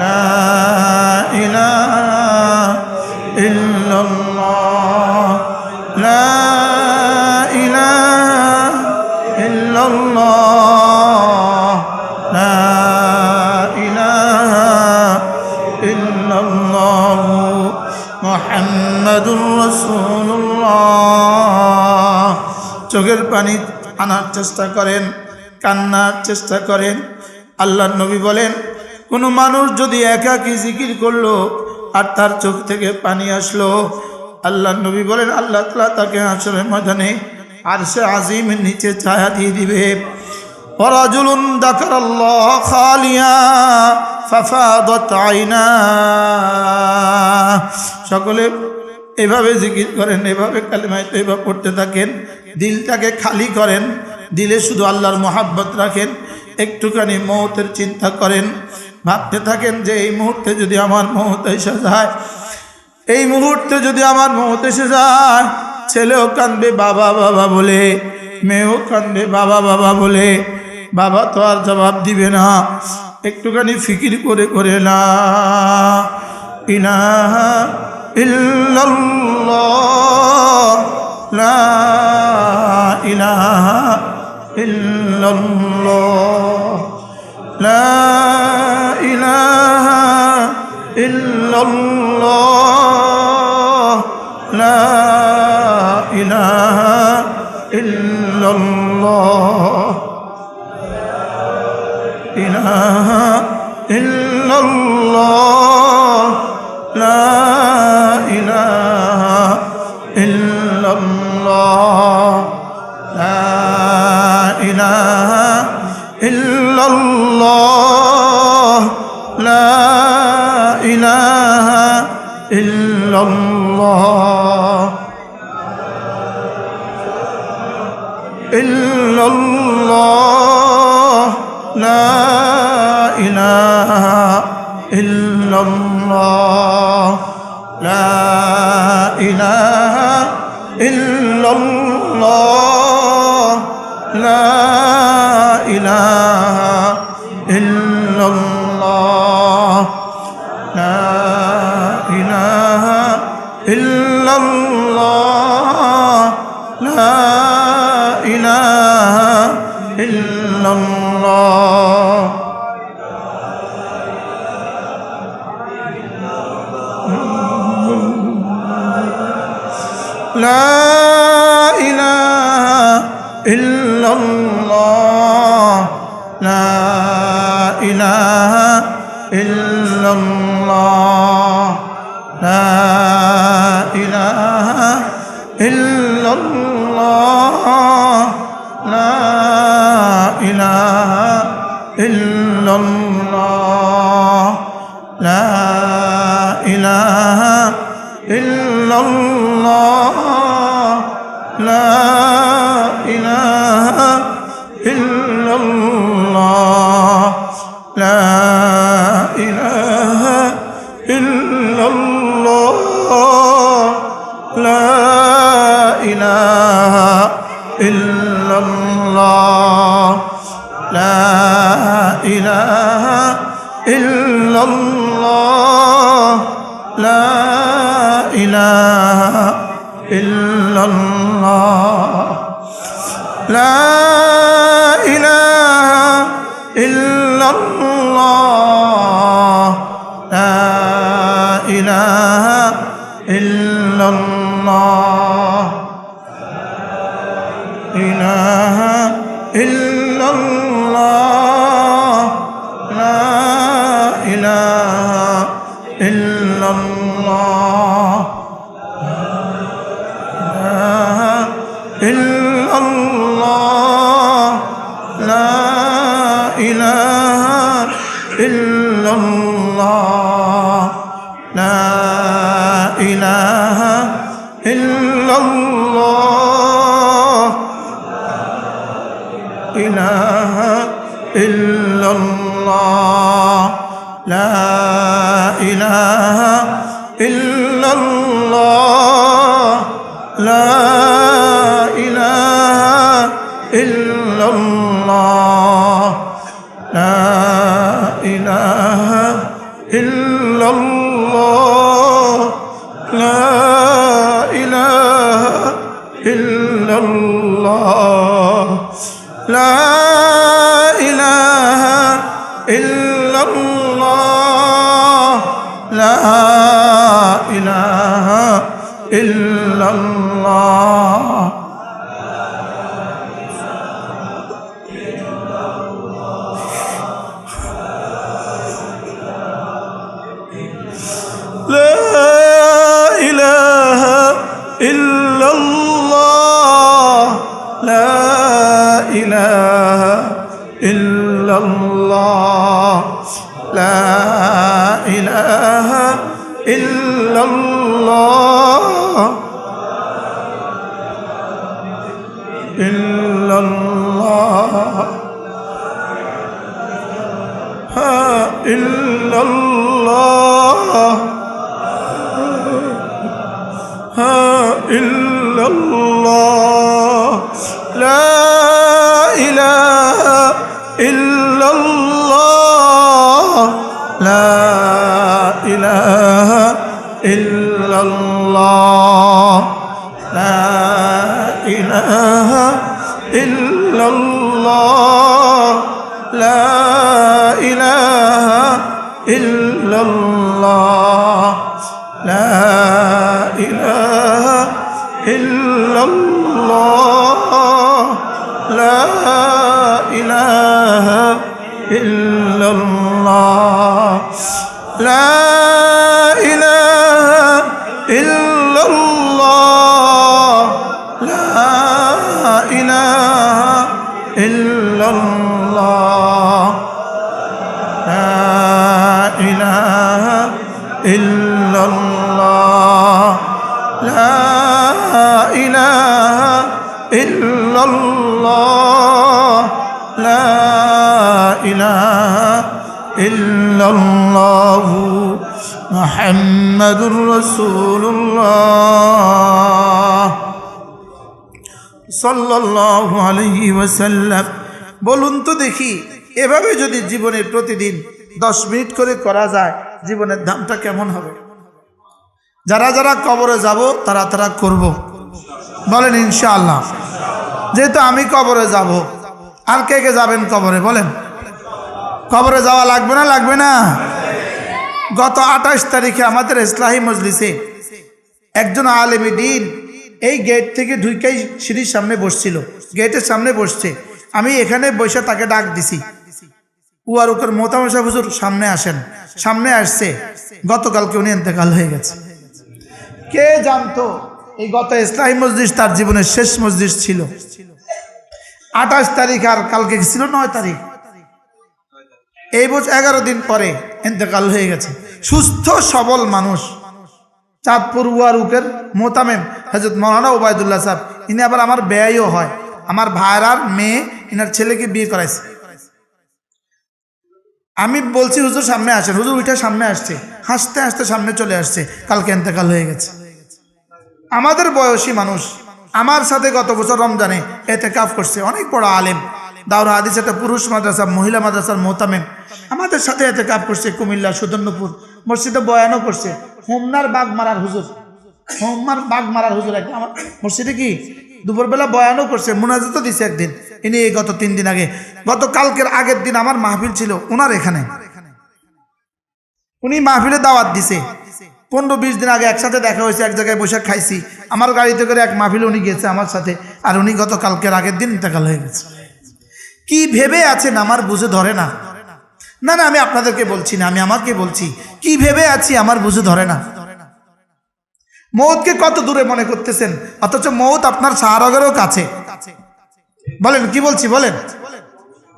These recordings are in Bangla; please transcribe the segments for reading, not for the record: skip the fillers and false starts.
লা ইলাহা ইল্লাল্লাহ লা ইলাহা ইল্লাল্লাহ লা ইলাহা ইল্লাল্লাহ মুহাম্মাদুর রাসূলুল্লাহ। চোখের পানি আনার চেষ্টা করেন, কান্নার চেষ্টা করেন। আল্লাহর নবী বলেন, কোনো মানুষ যদি একাকী জিকির করলো আর তার চোখ থেকে পানি আসলো, আল্লাহর নবী বলেন আল্লাহ তাআলা তাকে হাশরের ময়দানে আরশে আজিমের নিচে ছায়া দিয়ে দিবে। ওয়ারাজুলুন যাকারাল্লাহ খালিয়া ফাফাদাত আইনা। সকলে এভাবে জিকির করেন, এভাবে কালিমায়ে তাইয়্যিবা পড়তে থাকেন, দিলটাকে খালি করেন, দিলে শুধু আল্লাহর মোহাব্বত রাখেন। একটুখানি মৌতের চিন্তা করেন, ভাবতে থাকেন যে এই মুহূর্তে যদি আমার মৌত এসে যায়, এই মুহূর্তে যদি আমার মৌত এসে যায়, ছেলেও কাঁদবে বাবা বাবা বলে, মেয়েও কাঁদবে বাবা বাবা বলে, বাবা তো আর জবাব দিবে না। একটুখানি ফিকির করে করে লা ইলাহা ইল্লাল্লাহ লা ইলাহা ইল্লাল্লাহ লা ইলাহা ইল্লাল্লাহ লা ইলাহা ইল্লাল্লাহ ইলাহা ইল্লাল্লাহ লা ইলাহা ইল্লাল্লাহ লা ইলাহা ইল্লাল্লাহ লা ইলাহা ইল্লাল্লাহ ইল্লাল্লাহ লা ইলাহা ইল্লাল্লাহ লা ইলাহা ইল্লাল্লাহ লা ইলাহা ইল্লাল্লাহ লা ইলাহা ইল্লাল্লাহ লা ইলাহা ইল্লাল্লাহ লা ইলাহা ইল্লাল্লাহ লা ইলাহা ইল্লাল্লাহ লা ইলাহা ইল্লাল্লাহ লা ইলাহা ইল্লাল্লাহ লা ইলাহা ইল্লাল্লাহ লা ইলাহা ইল্লাল্লাহ লা ইলাহা ইল্লাল্লাহ লা ইলাহা ইল্লাল্লাহ লা ইলাহা ইল্লাল্লাহ লা ইলাহা ইল্লাল্লাহ লা ইলাহা ইল্লাল্লাহ লা ইলাহা ইল্লাল্লাহ ইলাহা ইল্লাল্লাহ লা ইলাহা ইল্লাল্লাহ ইল্লাল্লাহ লা ইলাহা ইল্লাল্লাহ লা ইলাহা ইল্লাল্লাহ ইলাহা ইল্লাল্লাহ লা ইলাহা ইল্লাল্লাহ লা ইলাহা ইল্লাল্লাহ লা ইল্লাল্লাহ লা ইলাহা ইল্লাল্লাহ লা ইলাহা ইল্লাল্লাহ লা ইলাহা ইল্লাল্লাহ لا إله إلا الله لا إله إلا الله لا إله إلا الله إلا الله إلا الله إلا الله لا إله إلا الله لا إله إلا الله لا إله إلا الله لا إله إلا الله لا إله إلا الله لا إله إلا الله لا إله إلا الله لا إله إلا الله لا إله إلا الله لا إله إلا الله لا إله إلا الله محمد رسول الله সাল্লাল্লাহু আলাইহি ওয়াসাল্লাম। বলুন তো দেখি, এভাবে যদি জীবনের প্রতিদিন 10 মিনিট করে করা যায়, জীবনের দামটা কেমন হবে? যারা যারা কবরে যাব তারা তারা করব, বলেন ইনশাআল্লাহ। যেহেতু আমি কবরে যাব, আর কে কে যাবেন কবরে বলেন? কবরে যাওয়া লাগবে না? লাগবে না? গত 28 তারিখে আমাদের ইসলাহি মজলিসে একজন আলেমে দ্বীন এই গেট থেকে ঢুকেই সিঁড়ির সামনে বসছিল, গেটের সামনে বসছে। আমি এখানে বসে তাকে ডাক দিছি, উয়ারুকের মোহতামিম সাহেব হুজুর সামনে আসেন। সামনে আসছে। গতকালকে উনি ইন্তেকাল হয়ে গেছে। কে জানতো এই গত ইসলাহি মজলিস তার জীবনের শেষ মজলিস ছিল। 28 তারিখ আর কালকে ছিল 9 তারিখ। এই বছর 11 দিন পরে ইন্তেকাল হয়ে গেছে। সুস্থ সবল মানুষ, চাঁদপুর উয়ারুকের মোহতামিম হযরত মাওলানা ওবায়দুল্লাহ সাহেব। ইনি আবার আমার বেয়াইও হয়, আমার ভাইরার মেয়ে ইনার ছেলেকে বিয়ে করাইছে। আমি বলছি হুজুর সামনে আসেন, হুজুর উঠে সামনে আসছে, হাসতে হাসতে সামনে চলে আসছে। কালকে ইন্তেকাল হয়ে গেছে। আমাদের বয়সী মানুষ, আমার সাথে গত বছর রমজানে ইতিকাফ করছে, অনেক বড় আলেম, দাওরা হাদিস একটা পুরুষ মাদ্রাসা মহিলা মাদ্রাসার মোহতামিম আমাদের সাথে ইতিকাফ করছে। কুমিল্লা সুদর্ণপুর মসজিদে বয়ানও করছে। হোমনার বাগমারার হুজুর, হোমনার বাগমারার হুজুর একটা আমার মসজিদে কি দুপুরবেলা বয়ানও করছে, মুনাজাতও দিছে একদিন। ইনি এই গত 3 দিন আগে, গত কালকের আগের দিন আমার মাহফিল ছিল ওনার এখানে, উনি মাহফিলে দাওয়াত দিছে। 15-20 দিন আগে একসাথে দেখা হয়েছে, এক জায়গায় বসে খাইছি। আমার গাড়িতে করে এক মাহফিলে উনি গেছে আমার সাথে, আর উনি গত কালকের আগের দিন ইন্তেকাল হয়ে গেছে। কি ভেবে আছেন আমার বুঝে ধরে না। না না, আমি আপনাদেরকে বলছি না, আমি আমাকে বলছি, কি ভেবে আছি আমার বুঝে ধরে না। মৌতকে কত দূরে মনে করতেছেন, অথচ মৌত আপনার শাহরগেরও কাছে। বলেন কি বলছি বলেন,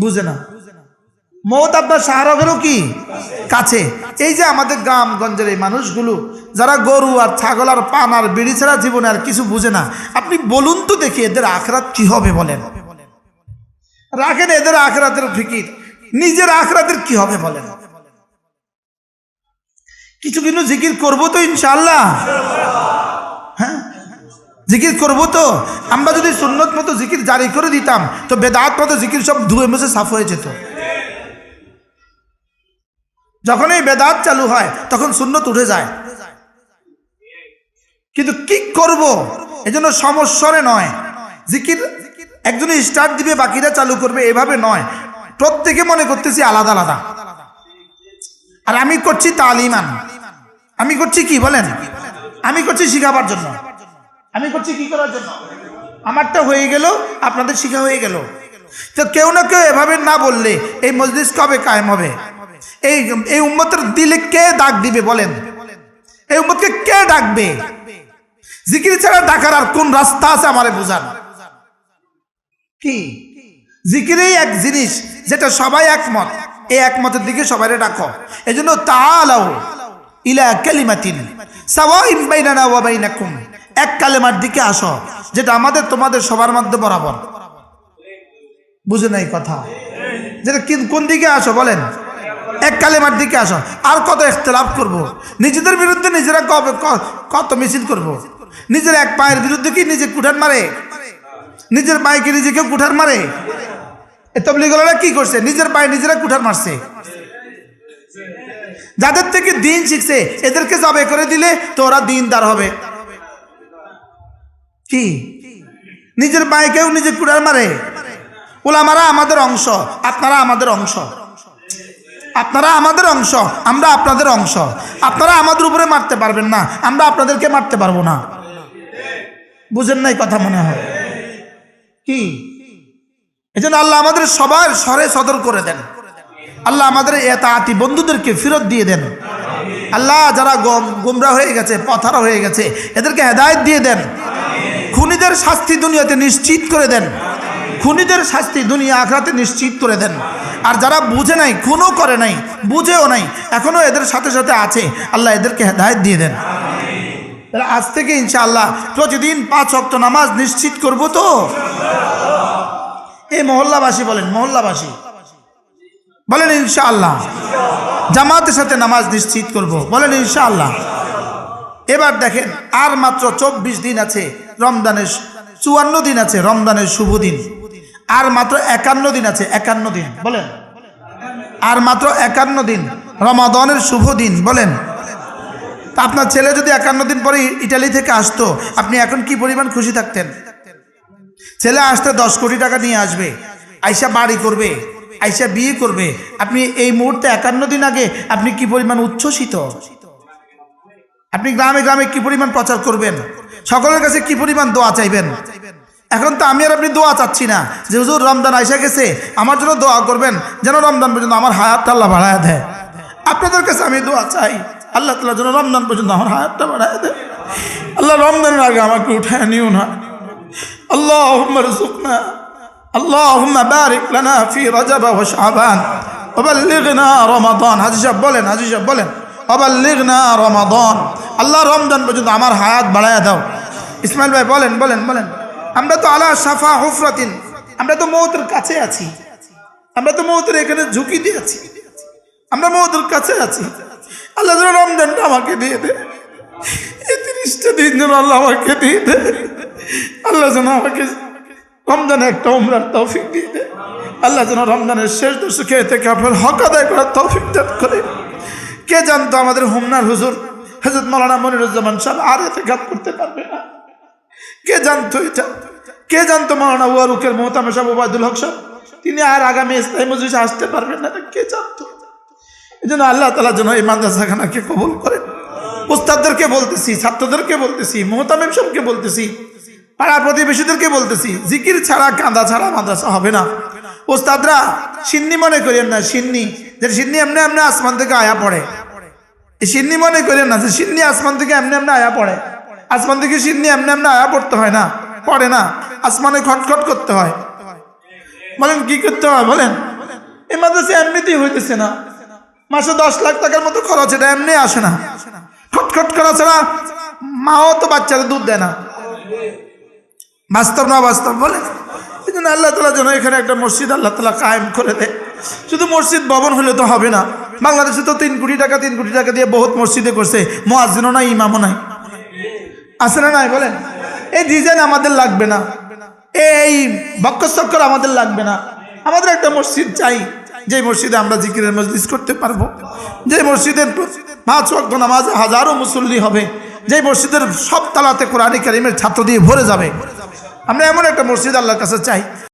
বুঝে না। মৌত আপনার শাহরগেরও কি কাছে। এই যে আমাদের গ্রামগঞ্জের এই মানুষগুলো যারা গরু আর ছাগল আর পান আর বিড়ি ছাড়া জীবনে আর কিছু বুঝে না, আপনি বলুন তো দেখি এদের আখরাত কি হবে বলেন? রাখেন এদের আখরাতের ফিকির, নিজের আখরাতের কি হবে বলেন? কিছু কিন্তু জিকির করবো তো ইনশাআল্লাহ। হ্যাঁ, জিকির করবো তো। আমরা যদি সুন্নত মতো জিকির জারি করে দিতাম তো বেদাত মতো জিকির সব ধুয়ে মুছে সাফ হয়ে যেত। যখন এই বেদাত চালু হয় তখন সুন্নত উঠে যায়। কিন্তু কি করব, এজন্য সমস্বরে নয়, জিকির একজনে স্টার্ট দিবে বাকিরা চালু করবে এভাবে নয়, প্রত্যেকে মনে করতেছি আলাদা আলাদা। আর আমি করছি তালিমান, আমি করছি কি বলেন, আমি করছি শিখাবার জন্য, আমি করছি কি করার জন্য, আমারটা হয়ে গেল আপনাদের শিখা হয়ে গেল। তো কেউ না কেউ এভাবে না বললে এই মজলিস কবে কায়েম হবে? এই উম্মতের দিলে কে ডাক দিবে বলেন? এই উম্মতকে কে ডাকবে? জিকির ছাড়া ডাকার আর কোন রাস্তা আছে আমারে বুঝান। কি জিকিরই এক জিনিস যেটা সবাই একমত, এই একমতের দিকে সবাইরে ডাকো। এজন্য তাআলাউ ইলা কালিমাতিন সাওয়াইন বাইনানা ওয়া বাইনাকুম, এক কালেমার দিকে আসো যেটা আমাদের তোমাদের সবার মধ্যে বরাবর। বুঝে নাই কথা? যেটা কোন দিকে আসো বলেন? এক কালেমার দিকে আসো। আর কত ইখতিলাফ করব? নিজেদের বিরুদ্ধে নিজেরা কত মিছিল করব? নিজের এক পায়ের বিরুদ্ধে কি নিজে কুঠার মারে? নিজের পায়ে কি নিজেকে কুঠার মারে? এই তাবলীগীরা কি করছে? নিজের পায়ে নিজেরা কুঠার মারছে। যাদের থেকে দিন শিখছে এদেরকে জবে করে দিলে তো ওরা দিনদার হবে। কি নিজের পায়ে কেউ নিজে কুঠার মারে? উলামারা আমাদের অংশ, আপনারা আমাদের অংশ, আপনারা আমাদের অংশ, আমরা আপনাদের অংশ। আপনারা আমাদের উপরে মারতে পারবেন না, আমরা আপনাদেরকে মারতে পারবো না। বুঝেন নাই কথা মনে হয়? কি এজন্য আল্লাহ আমাদের সবার সরে সদর করে দেন। আল্লাহ আমাদের এতাআতি বন্ধুদেরকে ফেরত দিয়ে দেন। আল্লাহ যারা গুমরা হয়ে গেছে, পথহারা হয়ে গেছে, এদেরকে হেদায়েত দিয়ে দেন। খুনিদের শাস্তি দুনিয়াতে নিশ্চিত করে দেন, খুনিদের শাস্তি দুনিয়া আখিরাতে নিশ্চিত করে দেন। আর যারা বুঝে নাই, খুনও করে নাই, বুঝেও নাই, এখনো এদের সাথে সাথে আছে, আল্লাহ এদেরকে হেদায়েত দিয়ে দেন। আজ থেকে ইনশাআল্লাহ প্রতিদিন 5 ওয়াক্ত নামাজ নিশ্চিত করব তো। এই মহল্লাবাসী বলেন, মহল্লাবাসী বলেন ইনশাআল্লাহ। জামাতের সাথে নামাজ নিশ্চিত করব, বলেন ইনশাআল্লাহ। এবার দেখেন আর মাত্র 24 দিন আছে রমজানের, 54 দিন আছে রমজানের শুভ দিন, আর মাত্র 51 দিন আছে, 51 দিন বলেন, আর মাত্র 51 দিন রমাদানের শুভ দিন বলেন। তা আপনার ছেলে যদি 51 দিন পরে ইটালি থেকে আসতো, আপনি এখন কি পরিমাণ খুশি থাকতেন? ছেলে আসতে 10 কোটি টাকা নিয়ে আসবে, আইসা বাড়ি করবে, আইসা বিয়ে করবে, আপনি এই মুহূর্তে 51 দিন আগে আপনি কি পরিমাণ উচ্ছ্বসিত? আপনি গ্রামে গ্রামে কি পরিমাণ প্রচার করবেন, সকলের কাছে কি পরিমাণ দোয়া চাইবেন। এখন তো আমি আর আপনি দোয়া চাচ্ছি না যে হুজুর রমজান আইসা গেছে, আমার জন্য দোয়া করবেন যেন রমজান পর্যন্ত আমার হায়াতটা আল্লাহ বাড়ায় দেয়। আপনাদের কাছে আমি দোয়া চাই আল্লাহ তাআলা যেন রমজান পর্যন্ত আমার হায়াতটা বাড়ায় দেয়। আল্লাহ রমজানের আগে আমাকে উঠায় নিও না। আল্লাহুম্মা রযুকনা, আল্লাহুম্মা বারিক লানা ফি রজব ওয়া শাবান ওয়া বাল্লিগনা রমাদান। হাজী সাহেব বলেন, হাজী সাহেব বলেন, ওয়া বাল্লিগনা রমাদান। আল্লাহ রমজান পর্যন্ত আমার হায়াত বাড়ায় দাও। ইসমাইল ভাই বলেন, বলেন, বলেন। আমরা তো আলা শাফা হুফরাতিন, আমরা তো মওতের কাছে আছি, আমরা তো মওতের এখানে ঝুঁকি দিয়ে আছি, আমরা মওতের কাছে আছি। আল্লাহ যেন রমজানটা আমাকে দিয়ে দে, এই 30টা দিন যেন আল্লাহ আমাকে দিয়ে দে। আল্লাহ যেন আমাকে রমজানে একটা উমরার তৌফিক দিয়ে দে। আল্লাহ যেন রমজানের শেষ দশকে থেকে আপনার হক আদায় করার তৌফিক দান করে। কে জানতো আমাদের হোমনার হুজুর হযরত মাওলানা মনিরুজ্জামান সাহেব আর ইতিকাফ করতে পারবে না? কে জানতো এটা? কে জানতো মাওলানা ওয়ারুকের মোহতামিম সাহেব ওবায়দুল হক সাহেব তিনি আর আগামী ইসলামী মজলিসে আসতে পারবেন না? কে জানতো? এই জন্য আল্লাহ তাআলা যেন এই মাদ্রাসাখানাকে কবুল করেন। উস্তাদদেরকে বলতেছি, ছাত্রদেরকে বলতেছি, মোহতামিম সাহেবকে বলতেছি, পাড়া প্রতিবেশীদেরকে বলতেছি, জিকির ছাড়া কাঁদা ছাড়া মাদ্রাসা হবে না। উস্তাদরা সিন্নি মনে করেন না, সিন্নি যে সিন্নি এমনি এমনি আসমান থেকে আয়া পড়ে, এই সিন্নি মনে করেন না যে সিন্নি আসমান থেকে এমনি এমনি আয়া পড়ে। আসমান থেকে সিন্নি এমনি এমনি আয়া পড়তে হয় না, পড়ে না, আসমানে খটখট করতে হয়। বলেন কি করতে হয় বলেন? এই মাদ্রাসা এমনিতেই হইতেছে না, মাসে 10 লাখ টাকার মতো খরচ, এটা এমনি আসে না। খটখট করা ছাড়া মাও তো বাচ্চাদের দুধ দেয় না। বাস্তব না বাস্তব বলেন? এই জন্য আল্লাহ তাআলা যেন এখানে একটা মসজিদ আল্লাহ তাআলা কায়েম করে দেয়। শুধু মসজিদ ভবন হলে তো হবে না। বাংলাদেশে তো 3 কোটি টাকা দিয়ে বহুত মসজিদে করছে, মুয়াজ্জিনও নাই, ইমামও নাই, আছে না নাই বলেন? এই ডিজাইন আমাদের লাগবে না, এই বক্কর চক্কর আমাদের লাগবে না। আমাদের একটা মসজিদ চাই যে মসজিদে আমরা জিকিরের মজলিস করতে পারবো, যে মসজিদের 5 ওয়াক্ত নামাজে হাজারো মুসল্লি হবে, যে মসজিদের সব তালাতে কোরআন কারীমের ছাত্র দিয়ে ভরে যাবে। আমরা এমন একটা মসজিদ আল্লাহর কাছে চাই